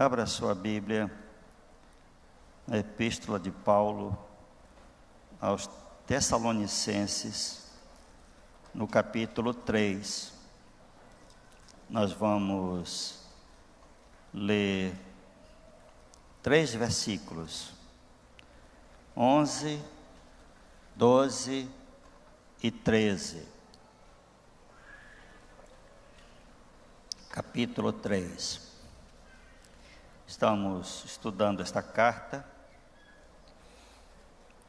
Abra sua Bíblia, a Epístola de Paulo aos Tessalonicenses, no capítulo 3. Nós vamos ler 3 versículos, 11, 12 e 13. Capítulo 3. Estamos estudando esta carta,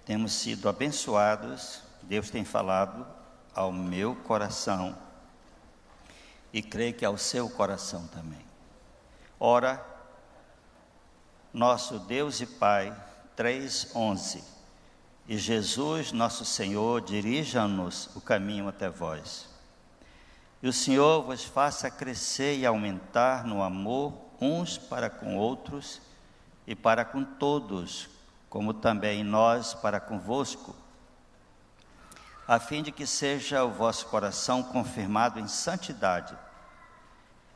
temos sido abençoados, Deus tem falado ao meu coração e creio que ao seu coração também. Ora, nosso Deus e Pai, 3:11, e Jesus nosso Senhor dirija-nos o caminho até vós. E o Senhor vos faça crescer e aumentar no amor uns para com outros e para com todos, como também nós para convosco, a fim de que seja o vosso coração confirmado em santidade,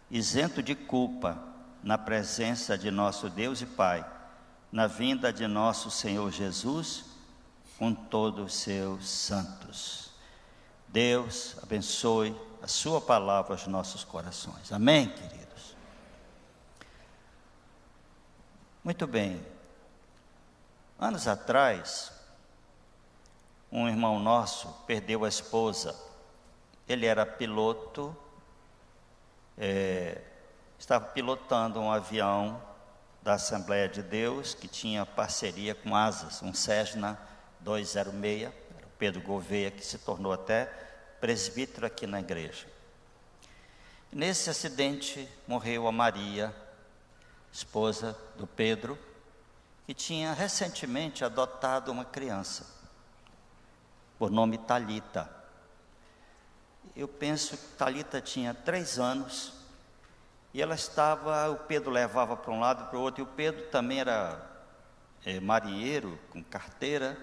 isento de culpa, na presença de nosso Deus e Pai, na vinda de nosso Senhor Jesus, com todos os seus santos. Deus abençoe a sua palavra aos nossos corações. Amém, queridos? Muito bem. Anos atrás, um irmão nosso perdeu a esposa. Ele era piloto, estava pilotando um avião da Assembleia de Deus, que tinha parceria com Asas, um Cessna 206, era o Pedro Gouveia, que se tornou até presbítero aqui na igreja. Nesse acidente morreu a Maria, esposa do Pedro, que tinha recentemente adotado uma criança, por nome Thalita. Eu penso que Thalita tinha 3 anos, e ela estava, o Pedro levava para um lado e para o outro, e o Pedro também era marinheiro, com carteira,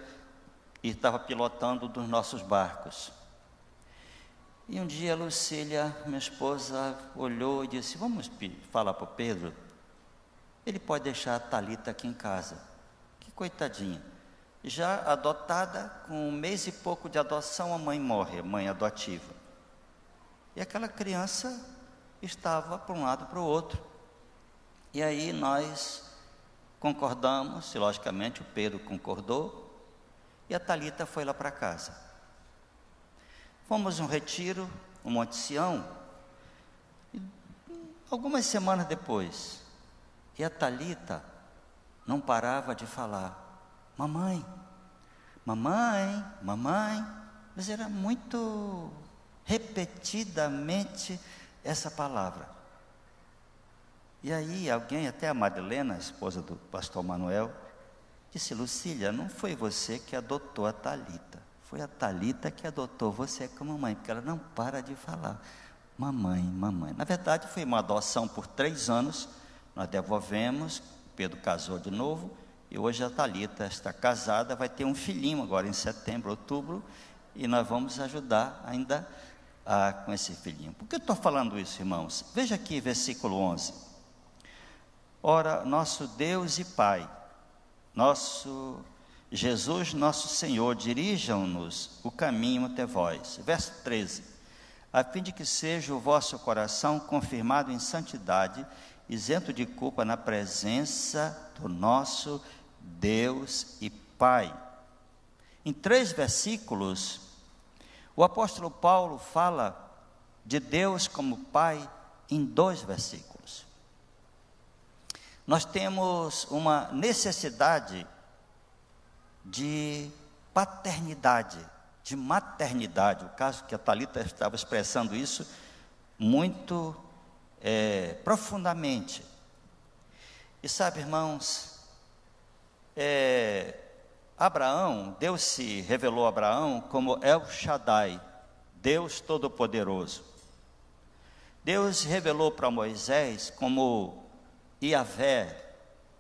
e estava pilotando dos nossos barcos. E um dia a Lucília, minha esposa, olhou e disse: vamos falar para o Pedro, ele pode deixar a Thalita aqui em casa. Que coitadinha, já adotada, com 1 mês e pouco de adoção, a mãe morre, a mãe adotiva. E aquela criança estava para um lado e para o outro. E aí nós concordamos, e logicamente o Pedro concordou, e a Thalita foi lá para casa. Fomos um retiro, no Monte Sião, e algumas semanas depois, e a Thalita não parava de falar: mamãe, mamãe, mamãe, mas era muito repetidamente essa palavra. E aí alguém, até a Madalena, a esposa do pastor Manuel, disse: Lucília, não foi você que adotou a Thalita, foi a Thalita que adotou você como mamãe, porque ela não para de falar mamãe, mamãe. Na verdade foi uma adoção por 3 anos, nós devolvemos, Pedro casou de novo, e hoje a Thalita está casada, vai ter um filhinho agora em setembro, outubro, e nós vamos ajudar ainda com esse filhinho. Por que eu estou falando isso, irmãos? Veja aqui, versículo 11. Ora, nosso Deus e Pai, nosso Jesus, nosso Senhor, dirijam-nos o caminho até vós. Verso 13. A fim de que seja o vosso coração confirmado em santidade, isento de culpa, na presença do nosso Deus e Pai. Em 3 versículos, o apóstolo Paulo fala de Deus como Pai em 2 versículos. Nós temos uma necessidade de paternidade, de maternidade. O caso que a Thalita estava expressando isso muito profundamente. E sabe, irmãos, Abraão, Deus se revelou a Abraão como El Shaddai, Deus Todo-Poderoso. Deus revelou para Moisés como Iavé,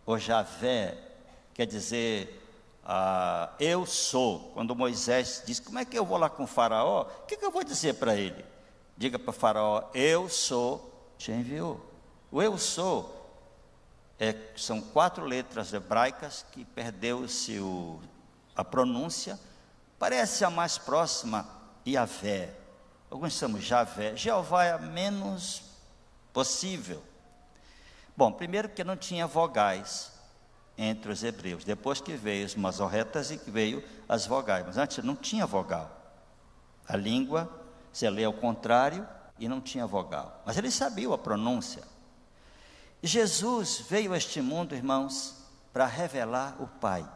ou Javé, quer dizer, eu sou. Quando Moisés diz: como é que eu vou lá com o faraó? O que eu vou dizer para ele? Diga para o faraó: eu sou, te enviou. O eu sou são 4 letras hebraicas que perdeu-se a pronúncia. Parece a mais próxima, Yahvé. Alguns chamamos Javé. Jeová é a menos possível. Bom, primeiro porque não tinha vogais entre os hebreus. Depois que veio os masorretas e que veio as vogais. Mas antes não tinha vogal. A língua, você lê ao contrário e não tinha vogal. Mas eles sabiam a pronúncia. E Jesus veio a este mundo, irmãos, para revelar o Pai.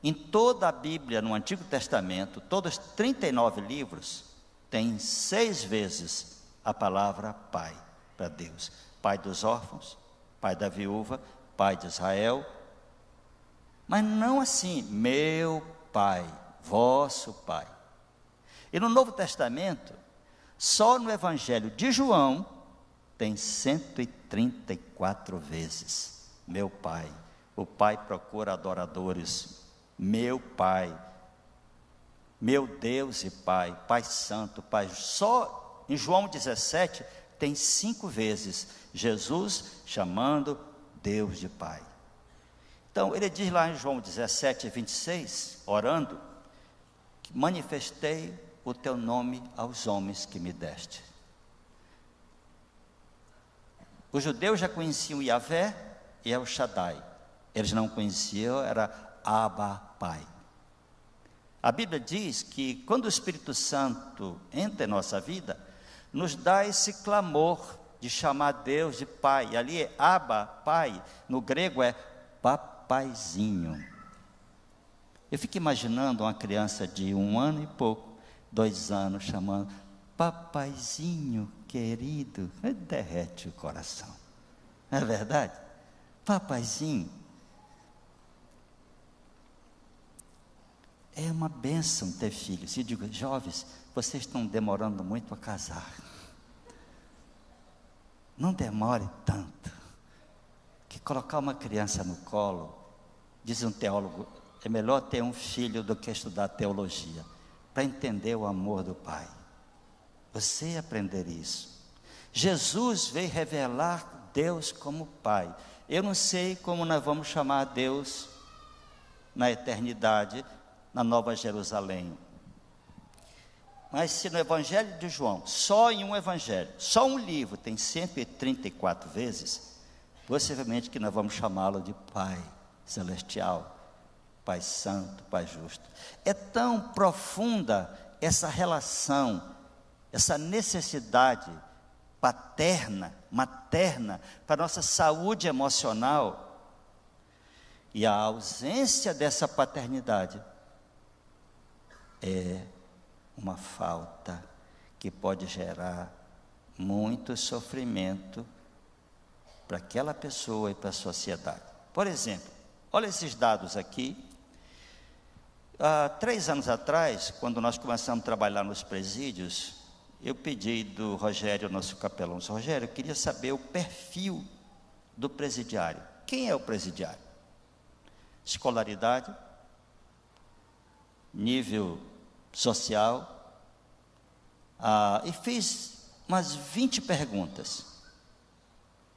Em toda a Bíblia, no Antigo Testamento, todos os 39 livros, tem 6 vezes a palavra Pai para Deus. Pai dos órfãos, Pai da viúva, Pai de Israel. Mas não assim, meu Pai, vosso Pai. E no Novo Testamento, só no Evangelho de João, tem 134 vezes, meu Pai. O Pai procura adoradores, meu Pai, meu Deus e Pai, Pai Santo, Pai. Só em João 17, tem 5 vezes, Jesus chamando Deus de Pai. Então, ele diz lá em João 17, 26, orando, que manifestei o teu nome aos homens que me deste. Os judeus já conheciam Yahvé e El Shaddai. Eles não conheciam, era Abba, Pai. A Bíblia diz que quando o Espírito Santo entra em nossa vida, nos dá esse clamor de chamar Deus de Pai. Ali é Abba, Pai. No grego é papaizinho. Eu fico imaginando uma criança de 1 ano e pouco, 2 anos, chamando papaizinho querido. Derrete o coração. Não é verdade? Papaizinho. É uma bênção ter filhos. E digo, jovens, vocês estão demorando muito a casar. Não demore tanto. Que colocar uma criança no colo, diz um teólogo, é melhor ter um filho do que estudar teologia, para entender o amor do Pai. Você aprender isso. Jesus veio revelar Deus como Pai. Eu não sei como nós vamos chamar Deus na eternidade, na Nova Jerusalém. Mas se no Evangelho de João, só em um Evangelho, só um livro tem 134 vezes, possivelmente que nós vamos chamá-lo de Pai Celestial, Pai Santo, Pai Justo. É tão profunda essa relação, essa necessidade paterna, materna, para a nossa saúde emocional, e a ausência dessa paternidade é uma falta que pode gerar muito sofrimento para aquela pessoa e para a sociedade. Por exemplo, olha esses dados aqui. Há 3 anos atrás, quando nós começamos a trabalhar nos presídios, eu pedi do Rogério, nosso capelão, Rogério, eu queria saber o perfil do presidiário. Quem é o presidiário? Escolaridade, nível social, e fiz umas 20 perguntas.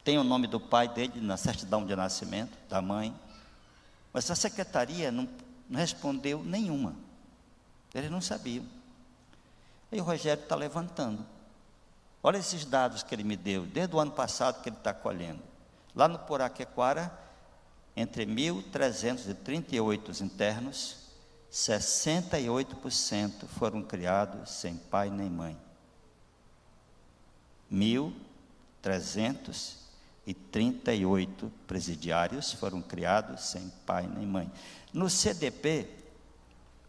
Tem o nome do pai dele na certidão de nascimento, da mãe, mas a secretaria não respondeu nenhuma. Eles não sabiam. E o Rogério está levantando. Olha esses dados que ele me deu, desde o ano passado que ele está colhendo. Lá no Poraquequara, entre 1.338 internos, 68% foram criados sem pai nem mãe. 1.338 presidiários foram criados sem pai nem mãe. No CDP,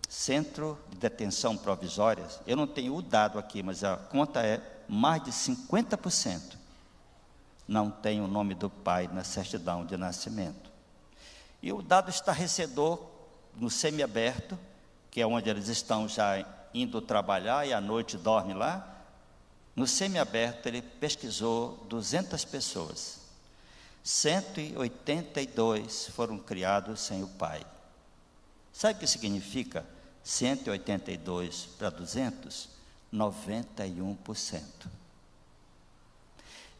Centro de Detenção Provisória, eu não tenho o dado aqui, mas a conta é mais de 50% não tem o nome do pai na certidão de nascimento. E o dado estarrecedor no semiaberto, que é onde eles estão já indo trabalhar e à noite dormem lá. No semiaberto ele pesquisou 200 pessoas. 182 foram criados sem o pai. Sabe o que significa 182 para 200? 91%.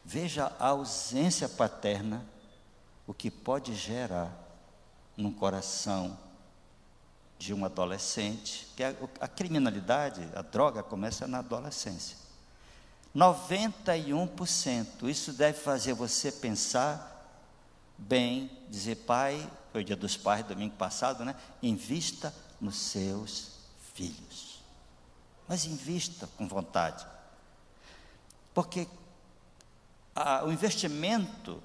Veja a ausência paterna, o que pode gerar no coração de um adolescente, que a criminalidade, a droga começa na adolescência. 91%, isso deve fazer você pensar bem, dizer: pai, foi o dia dos pais, domingo passado, né? Invista nos seus filhos, mas invista com vontade, porque o investimento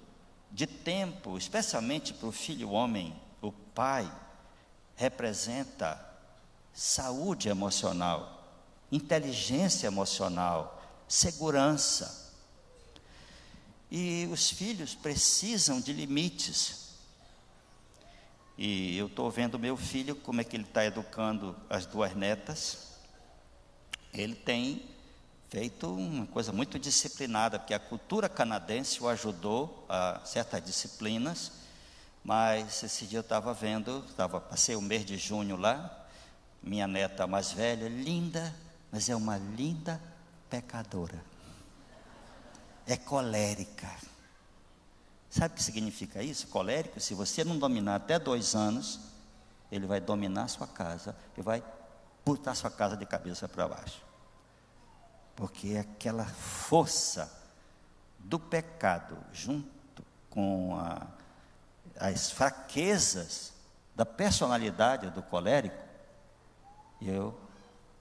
de tempo, especialmente para o filho homem, o pai, representa saúde emocional, inteligência emocional, segurança. E os filhos precisam de limites. E eu estou vendo meu filho, como é que ele está educando as duas netas. Ele tem feito uma coisa muito disciplinada, porque a cultura canadense o ajudou a certas disciplinas. Mas esse dia eu estava vendo, passei o mês de junho lá, minha neta mais velha, linda, mas é uma linda pecadora. É colérica. Sabe o que significa isso? Colérico, se você não dominar até 2 anos, ele vai dominar a sua casa e vai botar a sua casa de cabeça para baixo. Porque aquela força do pecado, junto com as fraquezas da personalidade do colérico,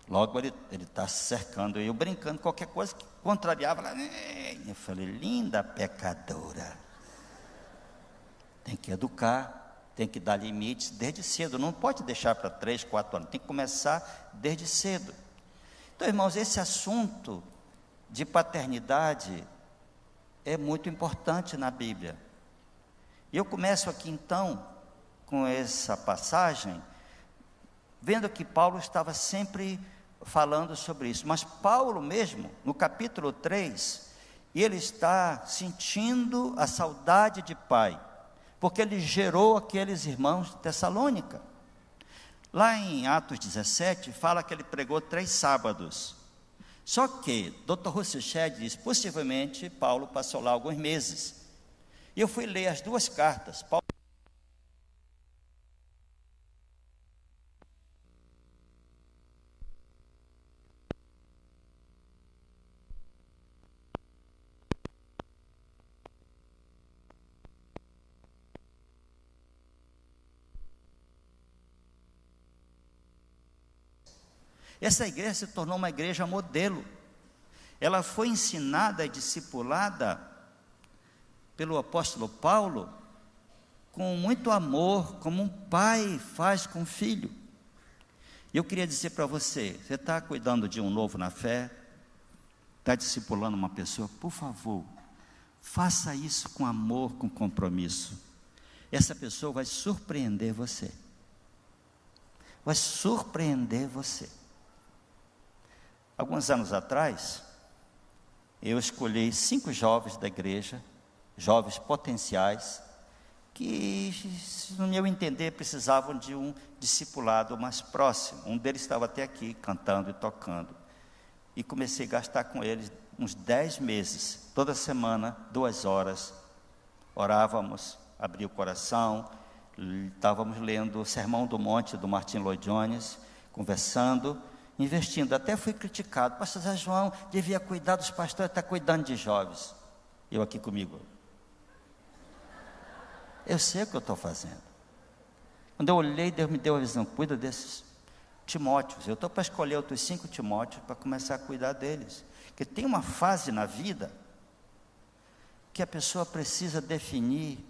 logo ele está cercando, eu brincando, qualquer coisa que contrariava, eu falei: linda pecadora. Tem que educar, tem que dar limites desde cedo, não pode deixar para 3, 4 anos, tem que começar desde cedo. Então, irmãos, esse assunto de paternidade é muito importante na Bíblia. E eu começo aqui então, com essa passagem, vendo que Paulo estava sempre falando sobre isso. Mas Paulo mesmo, no capítulo 3, ele está sentindo a saudade de pai, porque ele gerou aqueles irmãos de Tessalônica. Lá em Atos 17, fala que ele pregou 3 sábados. Só que, Dr. Russell Shedd diz, possivelmente Paulo passou lá alguns meses. E eu fui ler as 2 cartas. Essa igreja se tornou uma igreja modelo. Ela foi ensinada e discipulada pelo apóstolo Paulo com muito amor, como um pai faz com o filho. E eu queria dizer para você está cuidando de um novo na fé, está discipulando uma pessoa, por favor, faça isso com amor, com compromisso. Essa pessoa vai surpreender você. Vai surpreender você. Alguns anos atrás, eu escolhi 5 jovens da igreja, jovens potenciais, que, no meu entender, precisavam de um discipulado mais próximo. Um deles estava até aqui, cantando e tocando. E comecei a gastar com eles uns 10 meses, toda semana, 2 horas. Orávamos, abria o coração, estávamos lendo o Sermão do Monte, do Martin Lloyd Jones, conversando, investindo. Até fui criticado: pastor Zé João devia cuidar dos pastores, está cuidando de jovens. Eu aqui comigo, eu sei o que eu estou fazendo. Quando eu olhei, Deus me deu a visão: cuida desses Timóteos. Eu estou para escolher outros 5 Timóteos para começar a cuidar deles. Porque tem uma fase na vida que a pessoa precisa definir.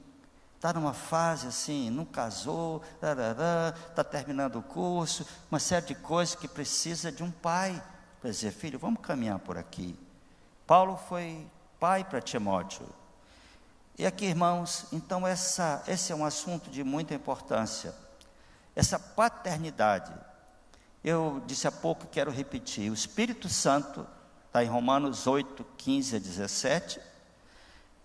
Está numa fase assim, não casou, está terminando o curso, uma série de coisas que precisa de um pai para dizer: filho, vamos caminhar por aqui. Paulo foi pai para Timóteo. E aqui, irmãos, então esse é um assunto de muita importância. Essa paternidade, eu disse há pouco, quero repetir, o Espírito Santo, está em Romanos 8, 15 a 17,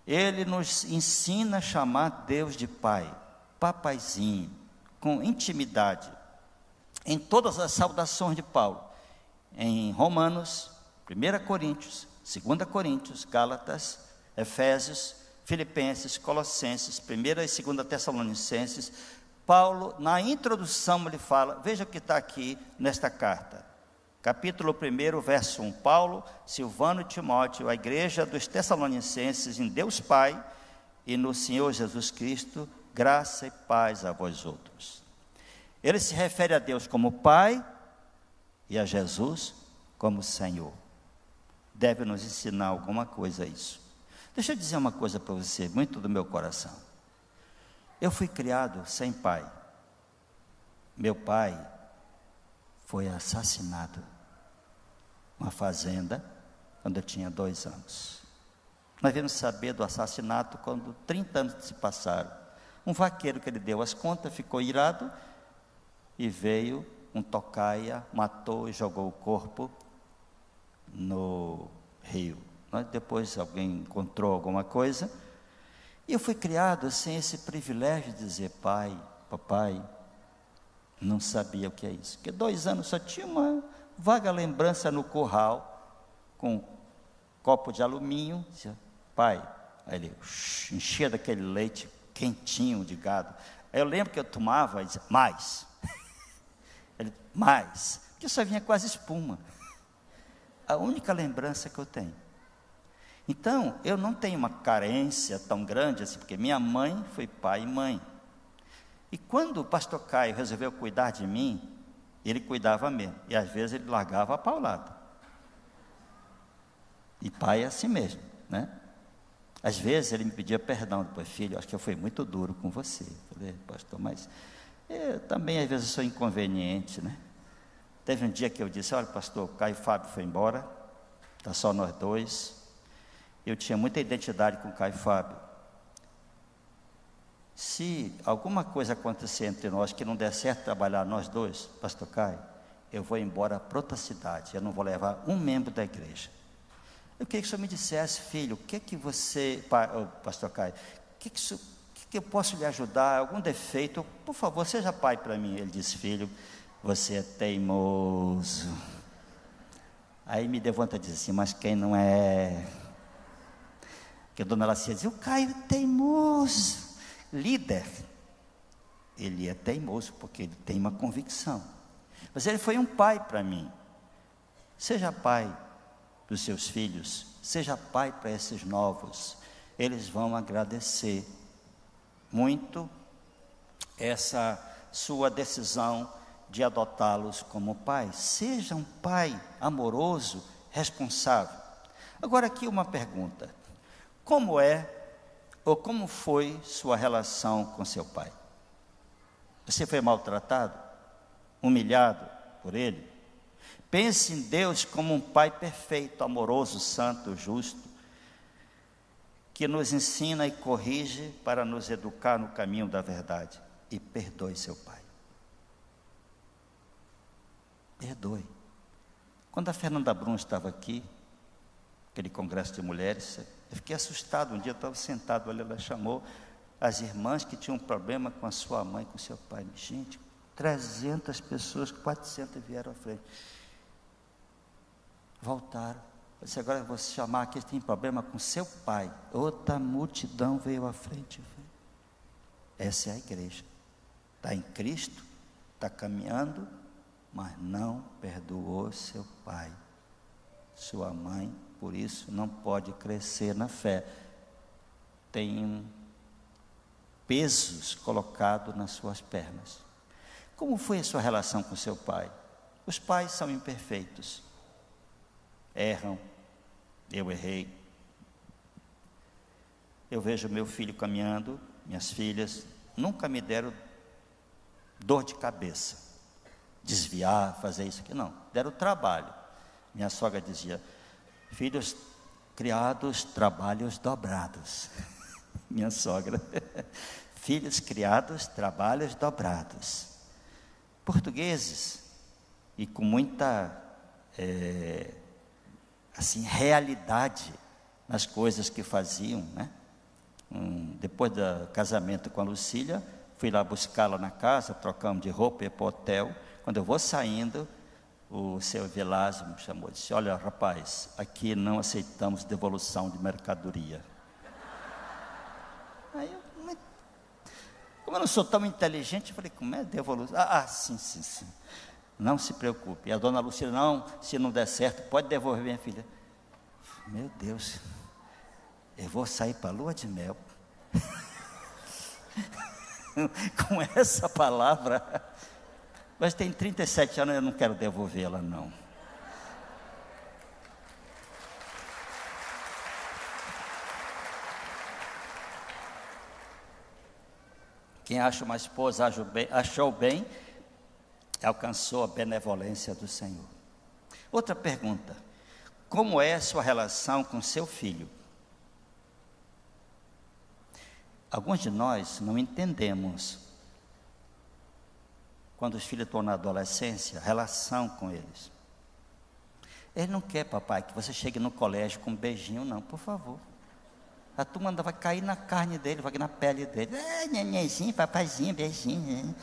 ele nos ensina a chamar Deus de Pai, papaizinho, com intimidade, em todas as saudações de Paulo, em Romanos, 1 Coríntios, 2 Coríntios, Gálatas, Efésios, Filipenses, Colossenses, 1ª e 2ª Tessalonicenses. Paulo, na introdução, ele fala, veja o que está aqui nesta carta. Capítulo 1, verso 1. Paulo, Silvano e Timóteo, a igreja dos Tessalonicenses, em Deus Pai e no Senhor Jesus Cristo, graça e paz a vós outros. Ele se refere a Deus como Pai e a Jesus como Senhor. Deve nos ensinar alguma coisa isso. Deixa eu dizer uma coisa para você, muito do meu coração. Eu fui criado sem pai. Meu pai foi assassinado numa fazenda quando eu tinha 2 anos. Nós viemos saber do assassinato quando 30 anos se passaram. Um vaqueiro que ele deu as contas ficou irado e veio um tocaia, matou e jogou o corpo no rio. Depois alguém encontrou alguma coisa. E eu fui criado sem esse privilégio de dizer pai, papai. Não sabia o que é isso. Porque 2 anos só tinha uma vaga lembrança no curral, com um copo de alumínio. Dizia, pai. Aí ele enchia daquele leite quentinho de gado. Aí eu lembro que eu tomava e dizia, mais. Ele, mais. Porque só vinha quase espuma. A única lembrança que eu tenho. Então, eu não tenho uma carência tão grande assim, porque minha mãe foi pai e mãe. E quando o pastor Caio resolveu cuidar de mim, ele cuidava mesmo. E às vezes ele largava a paulada. E pai é assim mesmo, né? Às vezes ele me pedia perdão, depois, filho, acho que eu fui muito duro com você. Eu falei, pastor, mas eu também às vezes sou inconveniente, né? Teve um dia que eu disse, olha pastor, Caio e Fábio foi embora, está só nós 2. Eu tinha muita identidade com Caio e Fábio. Se alguma coisa acontecer entre nós, que não der certo trabalhar nós 2, pastor Caio, eu vou embora para outra cidade, eu não vou levar um membro da igreja. Eu queria que o senhor me dissesse, filho, o que você, pastor Caio, o que eu posso lhe ajudar, algum defeito, por favor, seja pai para mim. Ele disse, filho, você é teimoso. Aí me deu vontade de dizer assim, mas quem não é? Porque a dona Lacia dizia, o Caio é teimoso. Líder, ele é teimoso, porque ele tem uma convicção. Mas ele foi um pai para mim. Seja pai dos seus filhos, seja pai para esses novos. Eles vão agradecer muito essa sua decisão de adotá-los como pai. Seja um pai amoroso, responsável. Agora aqui uma pergunta. Como é, ou como foi sua relação com seu pai? Você foi maltratado? Humilhado por ele? Pense em Deus como um pai perfeito, amoroso, santo, justo, que nos ensina e corrige para nos educar no caminho da verdade. E perdoe seu pai. Perdoe. Quando a Fernanda Brum estava aqui, aquele congresso de mulheres, eu fiquei assustado. Um dia eu estava sentado ali, ela chamou as irmãs que tinham um problema com a sua mãe, com seu pai. Gente, 300 pessoas, 400 vieram à frente. Voltaram. Eu disse, agora eu vou chamar aqui, tem problema com seu pai. Outra multidão veio à frente. Essa é a igreja. Está em Cristo, está caminhando, mas não perdoou seu pai, sua mãe. Por isso não pode crescer na fé. Tem pesos colocados nas suas pernas. Como foi a sua relação com seu pai? Os pais são imperfeitos. Erram. Eu errei. Eu vejo meu filho caminhando, minhas filhas nunca me deram dor de cabeça. Desviar, fazer isso aqui, não. Deram trabalho. Minha sogra dizia, filhos criados, trabalhos dobrados. Minha sogra. Filhos criados, trabalhos dobrados. Portugueses, e com muita, realidade nas coisas que faziam, né? Depois do casamento com a Lucília, fui lá buscá-la na casa, trocamos de roupa e ia para o hotel. Quando eu vou saindo, o seu Velásio me chamou e disse, olha rapaz, aqui não aceitamos devolução de mercadoria. Aí como eu não sou tão inteligente, eu falei, como é devolução? Sim. Não se preocupe. E a dona Lucila, não, se não der certo, pode devolver minha filha. Meu Deus, eu vou sair para a lua de mel com essa palavra. Mas tem 37 anos, eu não quero devolvê-la, não. Quem acha uma esposa achou bem, alcançou a benevolência do Senhor. Outra pergunta: como é a sua relação com seu filho? Alguns de nós não entendemos, quando os filhos estão na adolescência, a relação com eles. Ele não quer, papai, que você chegue no colégio com um beijinho, não, por favor. A turma vai cair na carne dele, vai cair na pele dele. Nenenzinho, papaizinho, beijinho.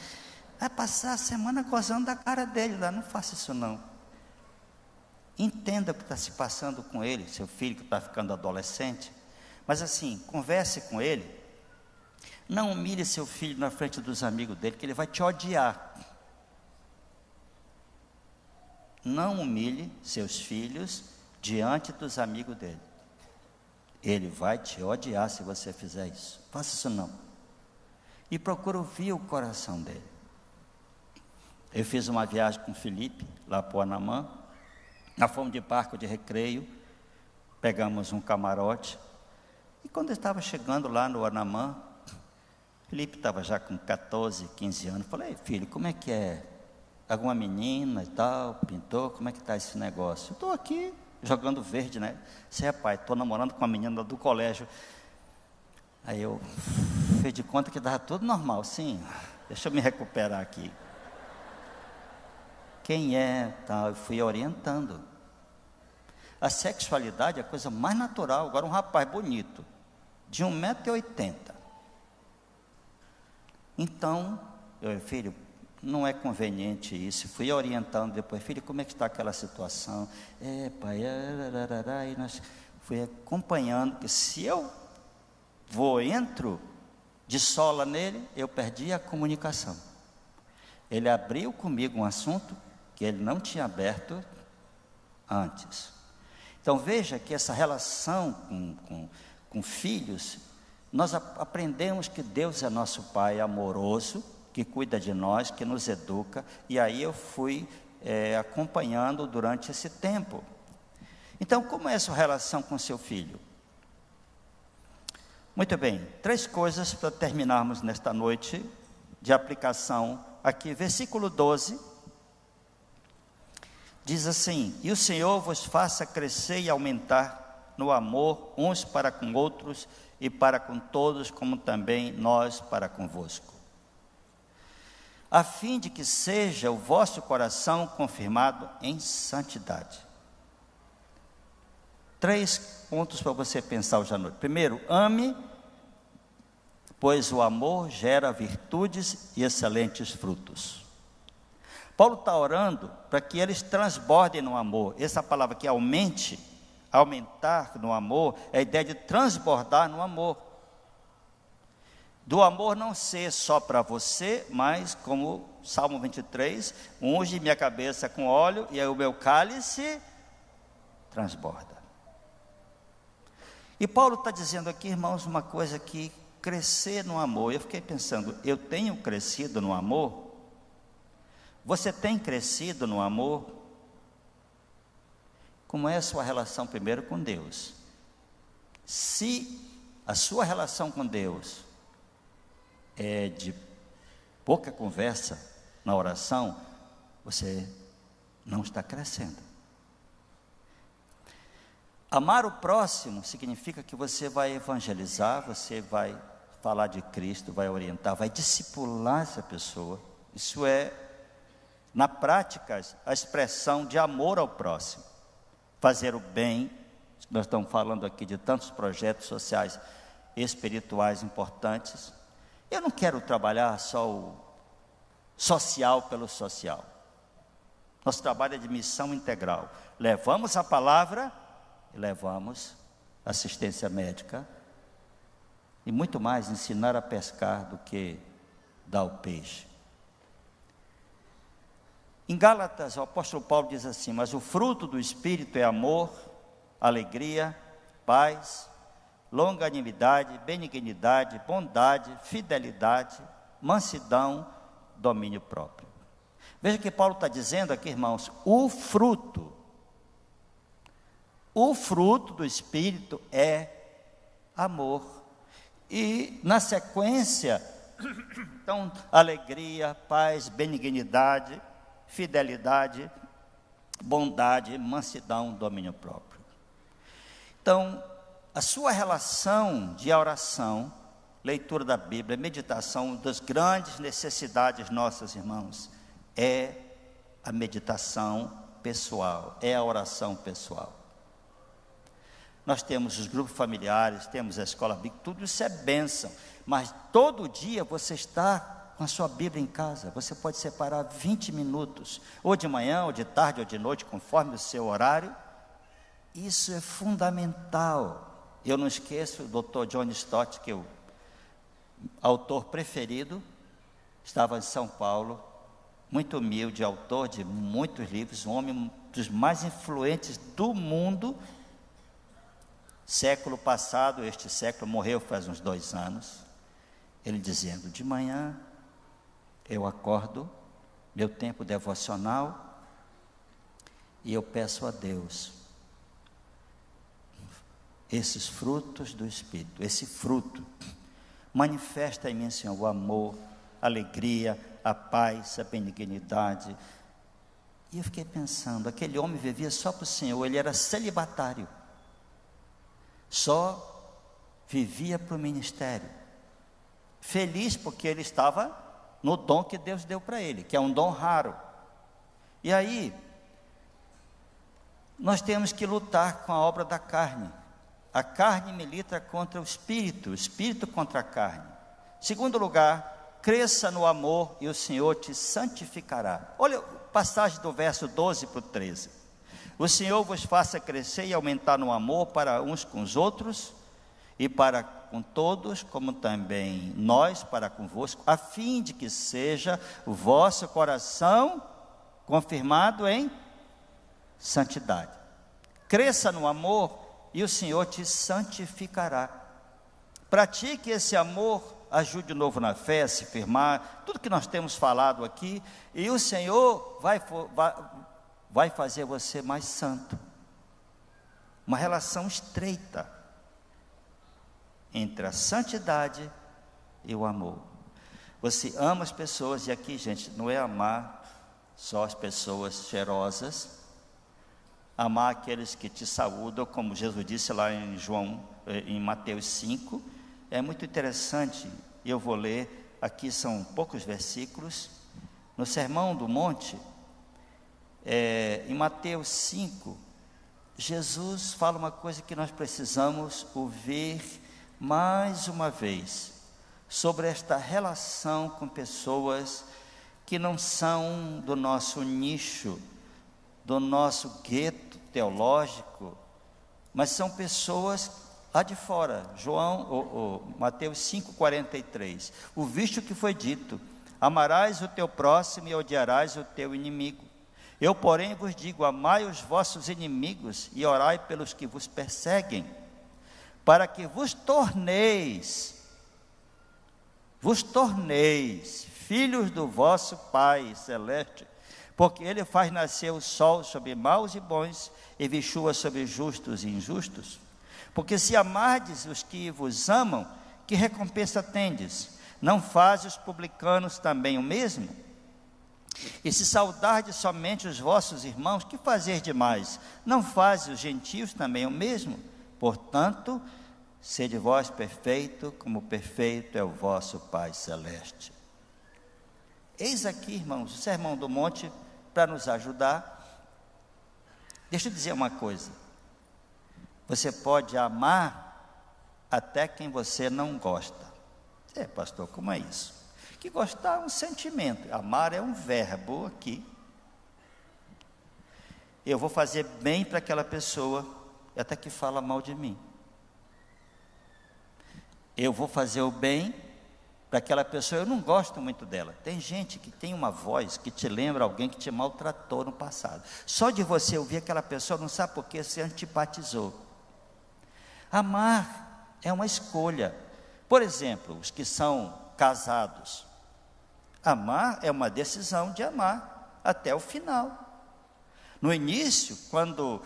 Vai passar a semana gozando da cara dele lá. Não faça isso não. Entenda o que está se passando com ele, seu filho que está ficando adolescente. Mas assim, converse com ele. Não humilhe seu filho na frente dos amigos dele, que ele vai te odiar. Não humilhe seus filhos diante dos amigos dele. Ele vai te odiar se você fizer isso. Faça isso não. E procura ouvir o coração dele. Eu fiz uma viagem com o Felipe, lá para o Anamã. Nós fomos de barco de recreio, pegamos um camarote. E quando eu estava chegando lá no Anamã, Felipe estava já com 14, 15 anos. Falei, filho, como é que é? Alguma menina e tal, pintor, como é que está esse negócio? Eu estou aqui jogando verde, né? Você é pai, estou namorando com uma menina do colégio. Aí eu fiz de conta que estava tudo normal. Sim, deixa eu me recuperar aqui. Quem é? Tal, eu fui orientando. A sexualidade é a coisa mais natural. Agora um rapaz bonito, de 1,80 m. Então, filho, não é conveniente isso. Fui orientando depois, filho, como é que está aquela situação? Pai, e nós fui acompanhando, que se eu entro de sola nele, eu perdi a comunicação. Ele abriu comigo um assunto que ele não tinha aberto antes. Então veja que essa relação com filhos, nós aprendemos que Deus é nosso Pai amoroso, que cuida de nós, que nos educa, e aí eu fui acompanhando durante esse tempo. Então, como é a sua relação com seu filho? Muito bem, 3 coisas para terminarmos nesta noite de aplicação aqui. Versículo 12, diz assim: e o Senhor vos faça crescer e aumentar no amor uns para com outros e para com todos, como também nós para convosco, a fim de que seja o vosso coração confirmado em santidade. 3 pontos para você pensar hoje à noite. Primeiro, ame, pois o amor gera virtudes e excelentes frutos. Paulo está orando para que eles transbordem no amor. Essa palavra aqui, aumentar no amor, é a ideia de transbordar no amor. Do amor não ser só para você, mas como Salmo 23, unge minha cabeça com óleo e aí o meu cálice transborda. E Paulo está dizendo aqui, irmãos, uma coisa que crescer no amor. Eu fiquei pensando, eu tenho crescido no amor? Você tem crescido no amor? Como é a sua relação primeiro com Deus? Se a sua relação com Deus é de pouca conversa na oração, você não está crescendo. Amar o próximo significa que você vai evangelizar, você vai falar de Cristo, vai orientar, vai discipular essa pessoa. Isso é, na prática, a expressão de amor ao próximo. Fazer o bem. Nós estamos falando aqui de tantos projetos sociais e espirituais importantes. Eu não quero trabalhar só o social pelo social. Nosso trabalho é de missão integral. Levamos a palavra e levamos assistência médica E muito mais ensinar a pescar do que dar o peixe. Em Gálatas, o apóstolo Paulo diz assim: mas o fruto do Espírito é amor, alegria, paz, longanimidade, benignidade, bondade, fidelidade, mansidão, domínio próprio. Veja que Paulo está dizendo aqui, irmãos, o fruto do Espírito é amor. E na sequência, então, alegria, paz, benignidade, fidelidade, bondade, mansidão, domínio próprio. Então, a sua relação de oração, leitura da Bíblia, meditação, das grandes necessidades nossas, irmãos, é a meditação pessoal, é a oração pessoal. Nós temos os grupos familiares, temos a escola bíblica, tudo isso é bênção, mas todo dia você está com a sua Bíblia em casa, você pode separar 20 minutos, ou de manhã, ou de tarde, ou de noite, conforme o seu horário. Isso é fundamental. Eu não esqueço o Dr. John Stott, que é o autor preferido, estava em São Paulo, muito humilde, autor de muitos livros, um homem dos mais influentes do mundo. Século passado, este século, morreu faz uns 2 anos, ele dizendo: de manhã eu acordo, meu tempo devocional, e eu peço a Deus esses frutos do Espírito, esse fruto, manifesta em mim, Senhor, o amor, a alegria, a paz, a benignidade. E eu fiquei pensando, aquele homem vivia só para o Senhor, ele era celibatário, só vivia para o ministério, feliz porque ele estava no dom que Deus deu para ele, que é um dom raro. E aí, nós temos que lutar com a obra da carne. A carne milita contra o espírito contra a carne. Segundo lugar, cresça no amor e o Senhor te santificará. Olha a passagem do verso 12 para o 13. O Senhor vos faça crescer e aumentar no amor para uns com os outros, e para com todos, como também nós para convosco, a fim de que seja o vosso coração confirmado em santidade. Cresça no amor e o Senhor te santificará. Pratique esse amor, ajude de novo na fé, a se firmar, tudo que nós temos falado aqui, e o Senhor vai fazer você mais santo. Uma relação estreita entre a santidade e o amor. Você ama as pessoas, e aqui, gente, não é amar só as pessoas cheirosas, amar aqueles que te saúdam, como Jesus disse lá em Mateus 5, é muito interessante. Eu vou ler, aqui são poucos versículos, no Sermão do Monte, em Mateus 5, Jesus fala uma coisa que nós precisamos ouvir mais uma vez, sobre esta relação com pessoas que não são do nosso nicho, do nosso gueto teológico, mas são pessoas lá de fora. Mateus 5,43, o visto que foi dito: amarás o teu próximo e odiarás o teu inimigo. Eu, porém, vos digo: amai os vossos inimigos e orai pelos que vos perseguem, para que vos torneis filhos do vosso Pai Celeste, porque Ele faz nascer o sol sobre maus e bons, e vi chuva sobre justos e injustos. Porque se amardes os que vos amam, que recompensa tendes? Não fazem os publicanos também o mesmo? E se saudardes somente os vossos irmãos, que fazer demais? Não fazem os gentios também o mesmo? Portanto, sede vós perfeito, como perfeito é o vosso Pai Celeste. Eis aqui, irmãos, o Sermão do Monte, para nos ajudar. Deixa eu dizer uma coisa: você pode amar até quem você não gosta. Pastor, como é isso? Que gostar é um sentimento, amar é um verbo aqui. Eu vou fazer bem para aquela pessoa, até que fala mal de mim. eu vou fazer o bem para aquela pessoa, eu não gosto muito dela. Tem gente que tem uma voz que te lembra alguém que te maltratou no passado. Só de você ouvir aquela pessoa, não sabe por que se antipatizou. Amar é uma escolha. Por exemplo, os que são casados. Amar é uma decisão de amar até o final. No início, quando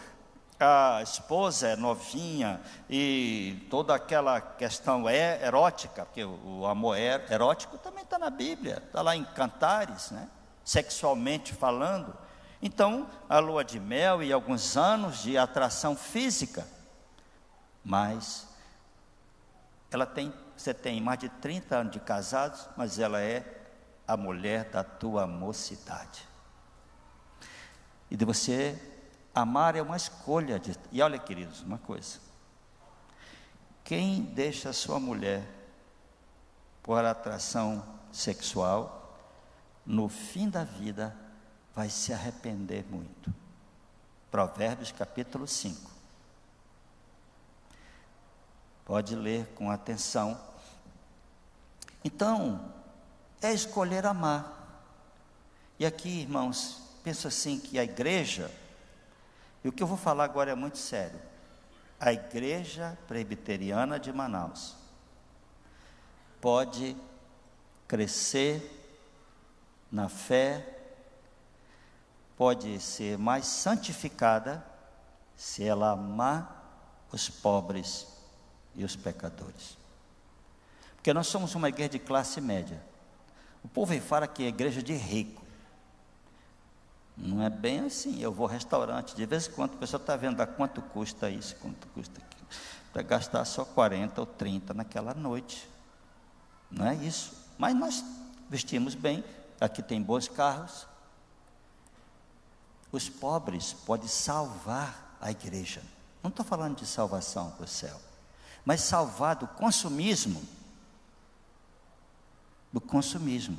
a esposa é novinha e toda aquela questão é erótica, porque o amor erótico também está na Bíblia, está lá em Cantares, né? Sexualmente falando. Então, a lua de mel e alguns anos de atração física, mas você tem mais de 30 anos de casados, mas ela é a mulher da tua mocidade. E de você amar é uma escolha. E olha, queridos, uma coisa. Quem deixa a sua mulher por atração sexual, no fim da vida, vai se arrepender muito. Provérbios capítulo 5. Pode ler com atenção. Então, é escolher amar. E aqui, irmãos, penso assim que a igreja, e o que eu vou falar agora é muito sério, a Igreja Presbiteriana de Manaus pode crescer na fé, pode ser mais santificada, se ela amar os pobres e os pecadores. Porque nós somos uma igreja de classe média. O povo aí fala que é igreja de rico. Não é bem assim. Eu vou ao restaurante, de vez em quando a pessoa está vendo a quanto custa isso, quanto custa aquilo, para gastar só 40 ou 30 naquela noite. Não é isso. Mas nós vestimos bem, aqui tem bons carros. Os pobres podem salvar a igreja. Não estou falando de salvação para o céu, mas salvar do consumismo. Do consumismo.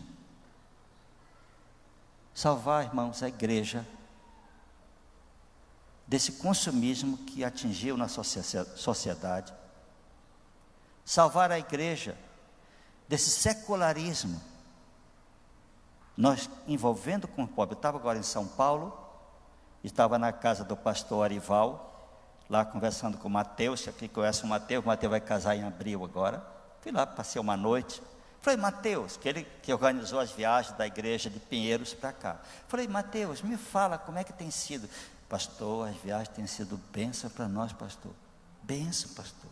Salvar, irmãos, a igreja desse consumismo que atingiu na sociedade. Salvar a igreja desse secularismo. Nós envolvendo com o pobre. Eu estava agora em São Paulo, estava na casa do pastor Arival, lá conversando com o Mateus, que aqui conhece o Mateus vai casar em abril agora. Fui lá, passei uma noite. Falei, Mateus, que organizou as viagens da igreja de Pinheiros para cá. Falei, Mateus, me fala como é que tem sido. Pastor, as viagens têm sido bênção para nós, pastor. Bênção, pastor.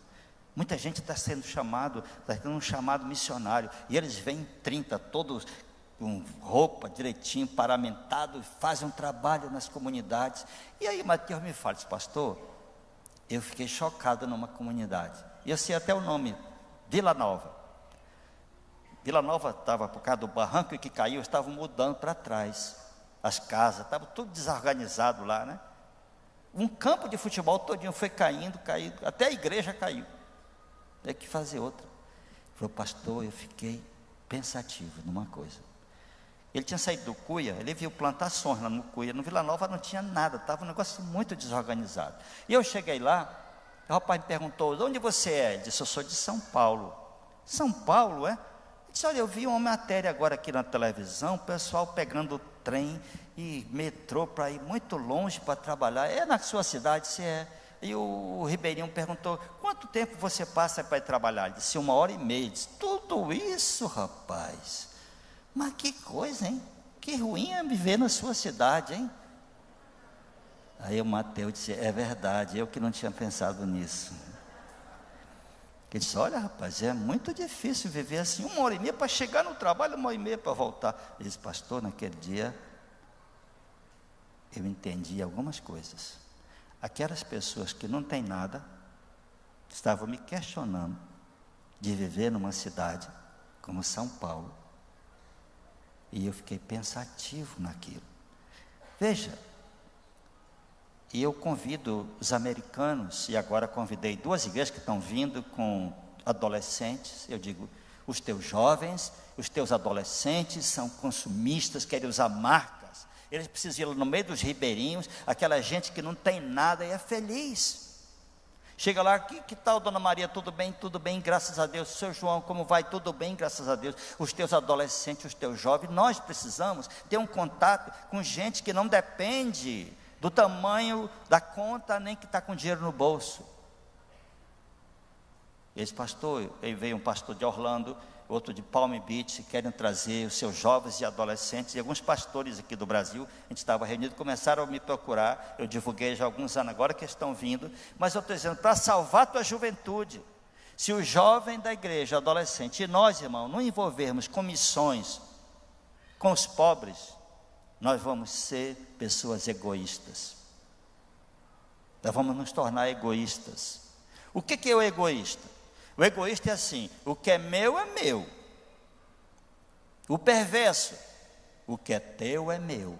Muita gente está sendo chamado, está tendo um chamado missionário. E eles vêm 30, todos com roupa direitinho, paramentado, fazem um trabalho nas comunidades. E aí Mateus me fala, pastor, eu fiquei chocado numa comunidade. E eu sei até o nome, Vila Nova. Vila Nova estava por causa do barranco que caiu, estavam mudando para trás. As casas, estava tudo desorganizado lá, né? Um campo de futebol todinho foi caindo, até a igreja caiu. Tem que fazer outra. Ele falou, pastor, eu fiquei pensativo numa coisa. Ele tinha saído do Cuia, ele viu plantações lá no Cuia, no Vila Nova não tinha nada, estava um negócio muito desorganizado. E eu cheguei lá, o rapaz me perguntou, de onde você é? Ele disse, eu sou de São Paulo. São Paulo, é? Disse, olha, eu vi uma matéria agora aqui na televisão, o pessoal pegando trem e metrô para ir muito longe para trabalhar. É na sua cidade? Se é. E o Ribeirinho perguntou, quanto tempo você passa para ir trabalhar? Ele disse, 1h30. Ele disse, tudo isso, rapaz? Mas que coisa, hein? Que ruim é viver na sua cidade, hein? Aí o Mateus disse, é verdade, eu que não tinha pensado nisso. Ele disse, olha rapaz, é muito difícil viver assim, 1h30 para chegar no trabalho, 1h30 para voltar. Ele disse, pastor, naquele dia, eu entendi algumas coisas. Aquelas pessoas que não têm nada, estavam me questionando de viver numa cidade como São Paulo. E eu fiquei pensativo naquilo. Veja, e eu convido os americanos, e agora convidei 2 igrejas que estão vindo com adolescentes. Eu digo, os teus jovens, os teus adolescentes são consumistas, querem usar marcas. Eles precisam ir no meio dos ribeirinhos, aquela gente que não tem nada e é feliz. Chega lá, que tal, dona Maria? Tudo bem, graças a Deus. Seu João, como vai? Tudo bem, graças a Deus. Os teus adolescentes, os teus jovens, nós precisamos ter um contato com gente que não depende do tamanho da conta, nem que está com dinheiro no bolso. Esse pastor, aí veio um pastor de Orlando, outro de Palm Beach, querem trazer os seus jovens e adolescentes, e alguns pastores aqui do Brasil, a gente estava reunido, começaram a me procurar, eu divulguei já há alguns anos agora que estão vindo, mas eu estou dizendo, para salvar a tua juventude, se o jovem da igreja, adolescente, e nós, irmão, não envolvermos com missões, com os pobres, nós vamos ser pessoas egoístas, nós vamos nos tornar egoístas. O que é o egoísta? O egoísta é assim: o que é meu é meu. O perverso: o que é teu é meu.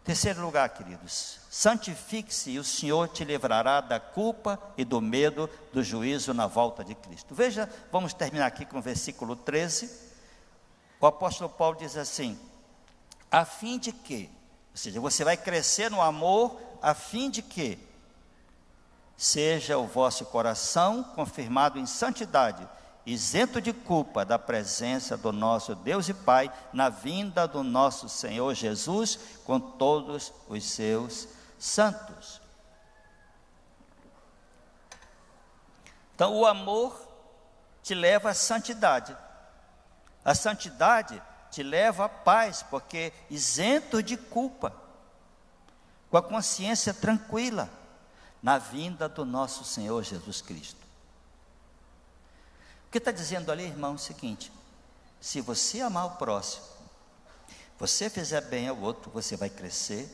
Terceiro lugar, queridos, santifique-se e o Senhor te livrará da culpa e do medo do juízo na volta de Cristo. Veja, vamos terminar aqui com o versículo 13. O apóstolo Paulo diz assim: a fim de que, ou seja, você vai crescer no amor, a fim de que seja o vosso coração confirmado em santidade, isento de culpa da presença do nosso Deus e Pai, na vinda do nosso Senhor Jesus, com todos os seus santos. Então, o amor te leva à santidade. A santidade te leva à paz, porque isento de culpa, com a consciência tranquila, na vinda do nosso Senhor Jesus Cristo. O que está dizendo ali, irmão, é o seguinte: se você amar o próximo, você fizer bem ao outro, você vai crescer,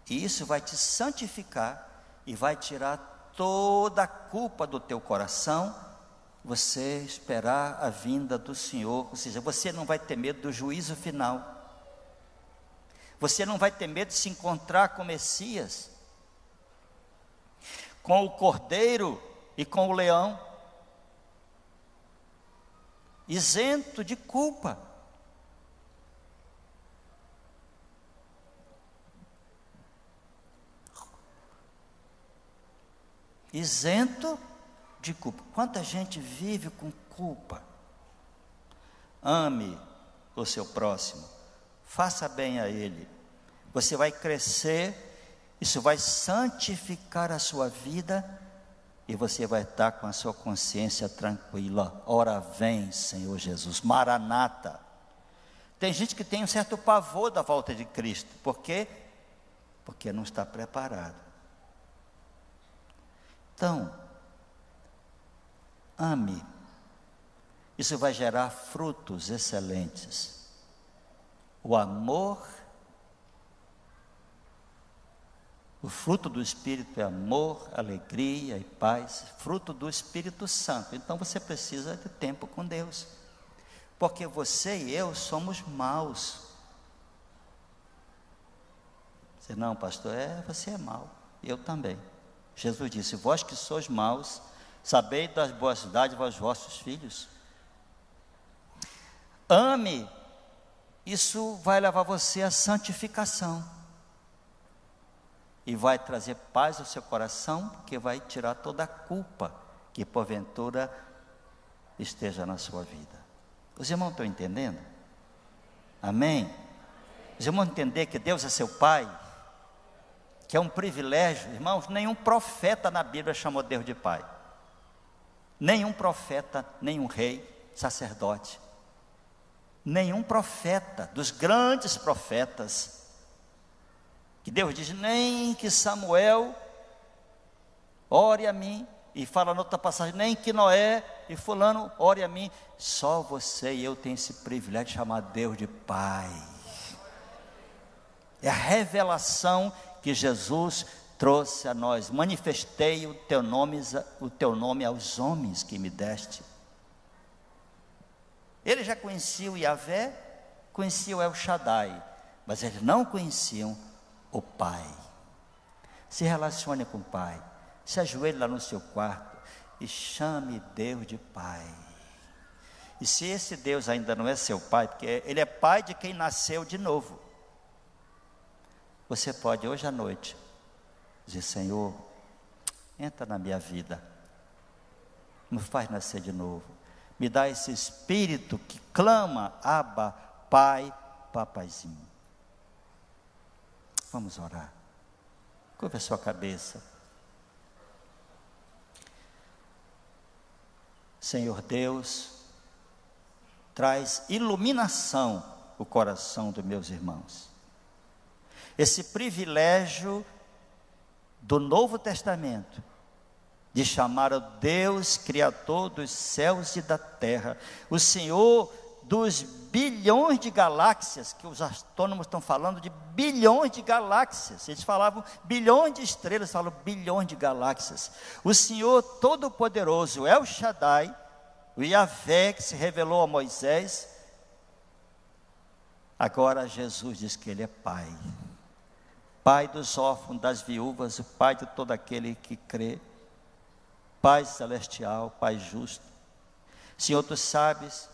e isso vai te santificar, e vai tirar toda a culpa do teu coração, você esperar a vinda do Senhor, ou seja, você não vai ter medo do juízo final, você não vai ter medo de se encontrar com o Messias, com o cordeiro e com o leão, isento de culpa. Isento de culpa. Quanta gente vive com culpa? Ame o seu próximo, faça bem a ele, você vai crescer, isso vai santificar a sua vida, e você vai estar com a sua consciência tranquila. Ora vem, Senhor Jesus, Maranata. Tem gente que tem um certo pavor da volta de Cristo. Por quê? Porque não está preparado. Então, ame. Isso vai gerar frutos excelentes. O amor, o fruto do Espírito é amor, alegria e paz, fruto do Espírito Santo. Então você precisa de tempo com Deus, porque você e eu somos maus. Você não, pastor, você é mau, eu também. Jesus disse: vós que sois maus, sabei das boas dádivas aos vossos filhos. Ame, isso vai levar você à santificação, e vai trazer paz ao seu coração, porque vai tirar toda a culpa que porventura esteja na sua vida. Os irmãos estão entendendo? Amém? Os irmãos entender que Deus é seu Pai, que é um privilégio. Irmãos, nenhum profeta na Bíblia chamou Deus de Pai. Nenhum profeta, nenhum rei, sacerdote, nenhum profeta, dos grandes profetas, que Deus diz, nem que Samuel ore a mim, e fala na outra passagem, nem que Noé e fulano ore a mim. Só você e eu tem esse privilégio de chamar Deus de Pai. É a revelação que Jesus trouxe a nós. Manifestei o teu nome aos homens que me deste. Ele já conhecia o Yahvé, conhecia o El Shaddai, mas eles não conheciam o Pai. Se relacione com o Pai, se ajoelhe lá no seu quarto e chame Deus de Pai. E se esse Deus ainda não é seu Pai, porque Ele é Pai de quem nasceu de novo, Você pode hoje à noite dizer: Senhor, entra na minha vida, me faz nascer de novo, me dá esse espírito que clama: Abba, Pai, Papaizinho. Vamos orar. Curva a sua cabeça. Senhor Deus, traz iluminação o coração dos meus irmãos. Esse privilégio do Novo Testamento, de chamar o Deus Criador dos céus e da terra, o Senhor dos bilhões de galáxias, que os astrônomos estão falando de bilhões de galáxias. Eles falavam bilhões de estrelas, falam bilhões de galáxias. O Senhor Todo-Poderoso, El Shaddai, o Yahvé que se revelou a Moisés. Agora Jesus diz que Ele é Pai. Pai dos órfãos, das viúvas, o Pai de todo aquele que crê. Pai celestial, Pai justo. Senhor, Tu sabes,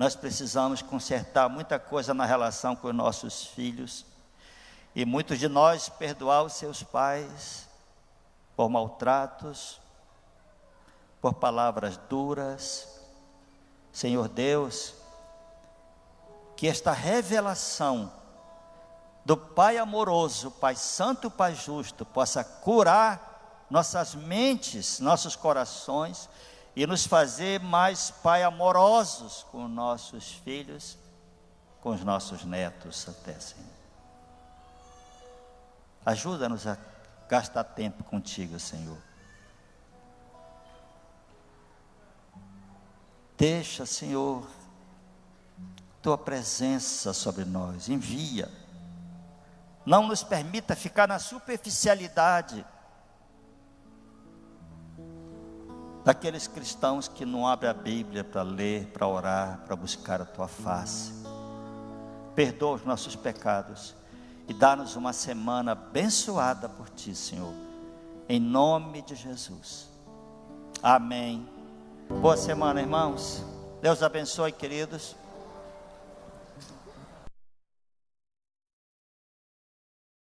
nós precisamos consertar muita coisa na relação com os nossos filhos. E muitos de nós perdoar os seus pais por maltratos, por palavras duras. Senhor Deus, que esta revelação do Pai amoroso, Pai santo, Pai justo, possa curar nossas mentes, nossos corações, e nos fazer mais, Pai, amorosos com nossos filhos, com os nossos netos até, Senhor. Ajuda-nos a gastar tempo contigo, Senhor. Deixa, Senhor, Tua presença sobre nós, envia. Não nos permita ficar na superficialidade daqueles cristãos que não abrem a Bíblia para ler, para orar, para buscar a Tua face. Perdoa os nossos pecados e dá-nos uma semana abençoada por Ti, Senhor, em nome de Jesus. Amém. Boa semana, irmãos. Deus abençoe, queridos.